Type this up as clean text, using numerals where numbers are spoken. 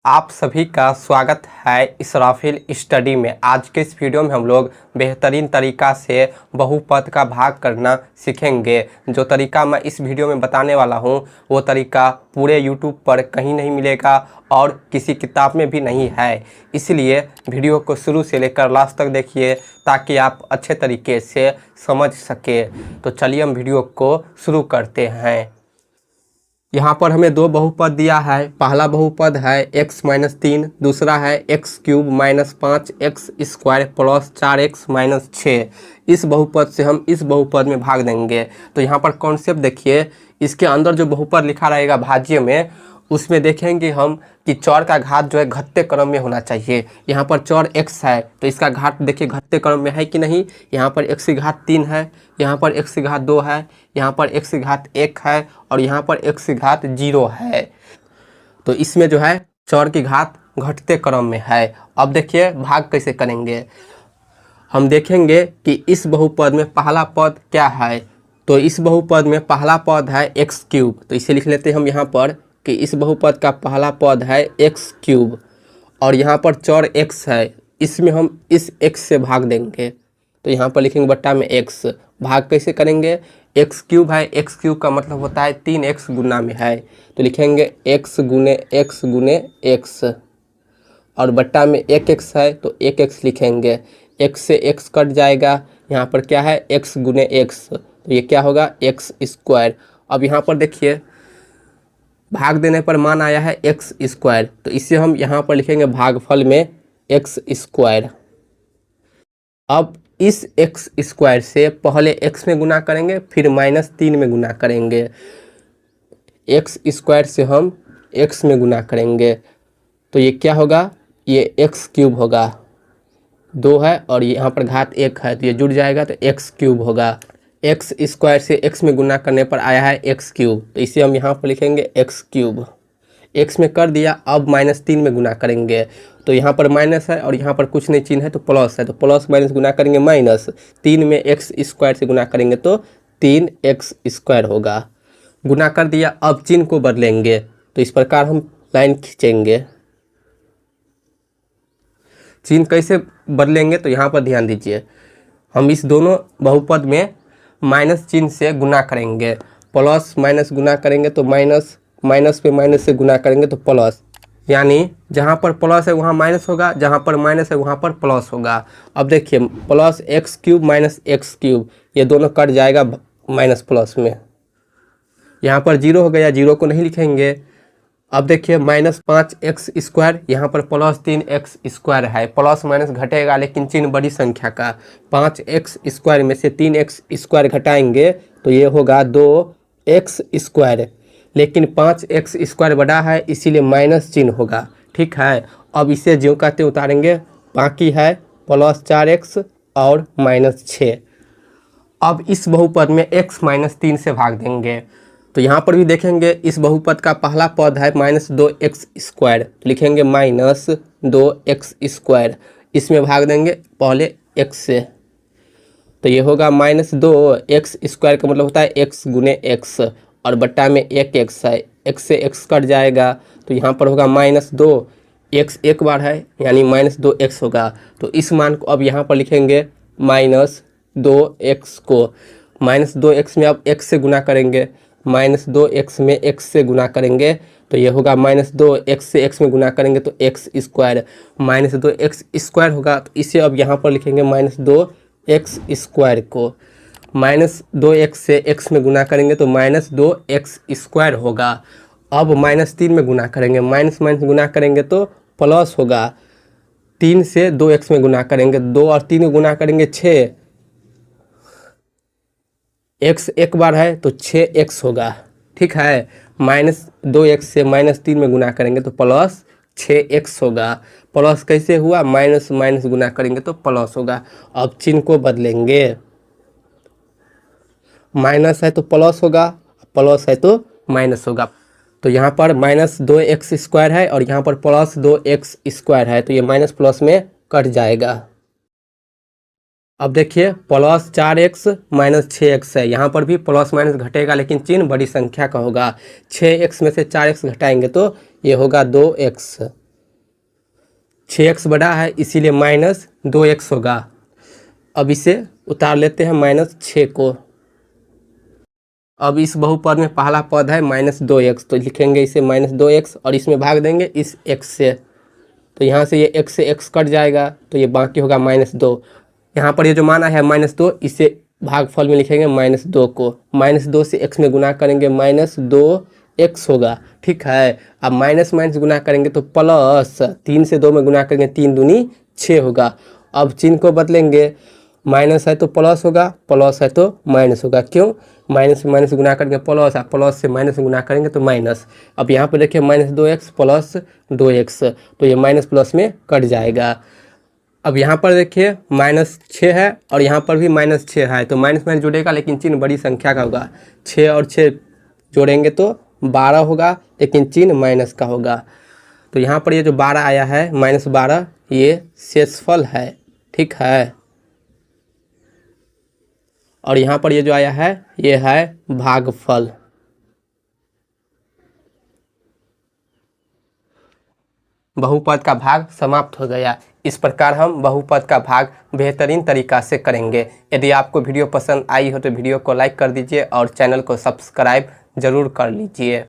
आप सभी का स्वागत है इसराफिल स्टडी में। आज के इस वीडियो में हम लोग बेहतरीन तरीका से बहुपद का भाग करना सीखेंगे। जो तरीका मैं इस वीडियो में बताने वाला हूं वो तरीका पूरे यूट्यूब पर कहीं नहीं मिलेगा और किसी किताब में भी नहीं है। इसलिए वीडियो को शुरू से लेकर लास्ट तक देखिए ताकि आप अच्छे तरीके से समझ सके। तो चलिए हम वीडियो को शुरू करते हैं। यहाँ पर हमें दो बहुपद दिया है। पहला बहुपद है x-3, दूसरा है x³ - 5x² प्लस 4x-6। इस बहुपद से हम इस बहुपद में भाग देंगे। तो यहाँ पर कॉन्सेप्ट देखिए, इसके अंदर जो बहुपद लिखा रहेगा भाज्य में, उसमें देखेंगे हम कि चौर का घात जो है घटते क्रम में होना चाहिए। यहाँ पर चौर x है तो इसका घात देखिए घटते क्रम में है कि नहीं। यहाँ पर x3 है, यहाँ पर x2 है, यहाँ पर x1 है और यहाँ पर x0 है। तो इसमें जो है चौर की घात घटते क्रम में है। अब देखिए भाग कैसे करेंगे। हम देखेंगे कि इस बहुपद में पहला पद क्या है। तो इस बहुपद में पहला पद है x³। तो इसे लिख लेते हैं हम यहाँ पर कि इस बहुपद का पहला पद है x³ और यहाँ पर चौर x है। इसमें हम इस x से भाग देंगे। तो यहाँ पर लिखेंगे बट्टा में x। भाग कैसे करेंगे, x³ है, x³ का मतलब होता है 3x गुना में है। तो लिखेंगे x गुने x गुने x और बट्टा में 1x है तो 1x लिखेंगे। x से x कट जाएगा, यहाँ पर क्या है x गुने x, तो ये क्या होगा x²। अब यहाँ पर देखिए भाग देने पर मान आया है x², तो इसे हम यहाँ पर लिखेंगे भागफल में x²। अब इस x² से पहले x में गुना करेंगे फिर -3 में गुना करेंगे। x² से हम x में गुना करेंगे तो ये क्या होगा, ये x³ होगा। 2 है और यहाँ पर घात 1 है तो ये जुड़ जाएगा तो x³ होगा। x² से x में गुना करने पर आया है x³, तो इसे हम यहाँ पर लिखेंगे x³। x में कर दिया, अब -3 में गुना करेंगे तो यहाँ पर माइनस है और यहाँ पर कुछ नहीं चिन्ह है तो प्लस है, तो प्लस माइनस गुना करेंगे माइनस। 3 में x² से गुना करेंगे तो 3x² होगा। गुना कर दिया, अब चिन्ह को बदलेंगे तो इस प्रकार हम लाइन खींचेंगे। चिन्ह कैसे बदलेंगे तो यहाँ पर ध्यान दीजिए, हम इस दोनों बहुपद में माइनस चिन्ह से गुना करेंगे। प्लस माइनस गुना करेंगे तो माइनस, माइनस पे माइनस से गुना करेंगे तो प्लस, यानी जहाँ पर प्लस है वहाँ माइनस होगा, जहाँ पर माइनस है वहाँ पर प्लस होगा। अब देखिए प्लस x³ - x³ ये दोनों कट जाएगा माइनस प्लस में। यहाँ पर 0 हो गया, 0 को नहीं लिखेंगे। अब देखिए -5x², यहाँ पर +3x² है। प्लस माइनस घटेगा लेकिन चिन्ह बड़ी संख्या का। 5x² में से 3x² घटाएंगे तो ये होगा 2x², लेकिन 5x² बड़ा है इसीलिए माइनस चिन्ह होगा। ठीक है, अब इसे ज्यों कहते उतारेंगे। बाकी है +4x और -6। अब इस बहुपद में x-3 से भाग देंगे तो यहाँ पर भी देखेंगे इस बहुपद का पहला पद है -2x², लिखेंगे -2x²। इसमें भाग देंगे पहले x से तो ये होगा -2x² का मतलब होता है x गुने x और बट्टा में 1x है। x से x कट जाएगा तो यहाँ पर होगा -2, x एक बार है यानी -2x होगा। तो इस मान को अब यहाँ पर लिखेंगे -2x को। -2x में अब x से गुना करेंगे, -2x में x से गुना करेंगे तो ये होगा -2x से x में गुना करेंगे तो x²। -2x² होगा तो इसे अब यहाँ पर लिखेंगे -2x² को। -2x से x में गुना करेंगे तो -2x² होगा। अब -3 में गुना करेंगे, माइनस माइनस गुना करेंगे तो प्लस होगा। 3 से 2x में गुना करेंगे, 2 और 3 में गुना करेंगे 6, x एक बार है तो 6x होगा। ठीक है, -2x से -3 में गुना करेंगे तो प्लस 6x होगा। प्लस कैसे हुआ, माइनस माइनस गुना करेंगे तो प्लस होगा। अब चिन्ह को बदलेंगे, माइनस है तो प्लस होगा, प्लस है तो माइनस होगा। तो यहाँ पर -2x² है और यहाँ पर +2x² है तो ये माइनस प्लस में कट जाएगा। अब देखिए +4x - 6x है, यहाँ पर भी प्लस माइनस घटेगा लेकिन चिन्ह बड़ी संख्या का होगा। 6x में से 4x घटाएंगे तो ये होगा 2x। 6x बड़ा है इसीलिए -2x होगा। अब इसे उतार लेते हैं -6 को। अब इस बहुपद में पहला पद है -2x, तो लिखेंगे इसे -2x और इसमें भाग देंगे इस x से, तो यहाँ से ये x से x कट जाएगा, तो ये बाकी होगा -2। यहाँ पर ये जो माना है -2, इसे भागफल में लिखेंगे -2 को। -2 से x में गुना करेंगे -2x होगा, ठीक है। अब माइनस माइनस गुना करेंगे तो प्लस, 3 से 2 में गुना करेंगे 3 दूनी 6 होगा। अब चिन्ह को बदलेंगे, माइनस है तो प्लस होगा, प्लस है तो माइनस होगा। क्यों? माइनस से माइनस गुना करेंगे प्लस, और प्लस से माइनस गुना करेंगे तो माइनस। अब यहाँ पे देखिए -2x प्लस 2x, तो ये माइनस प्लस में कट जाएगा। अब यहाँ पर देखिए -6 है और यहाँ पर भी -6 है, तो माइनस माइनस जुड़ेगा लेकिन चिन्ह बड़ी संख्या का होगा। 6 और 6 जोड़ेंगे तो 12 होगा, लेकिन चिन्ह माइनस का होगा। तो यहाँ पर ये जो 12 आया है -12, ये शेषफल है, ठीक है। और यहाँ पर ये जो आया है ये है भागफल। बहुपद का भाग समाप्त हो गया। इस प्रकार हम बहुपद का भाग बेहतरीन तरीका से करेंगे। यदि आपको वीडियो पसंद आई हो तो वीडियो को लाइक कर दीजिए और चैनल को सब्सक्राइब जरूर कर लीजिए।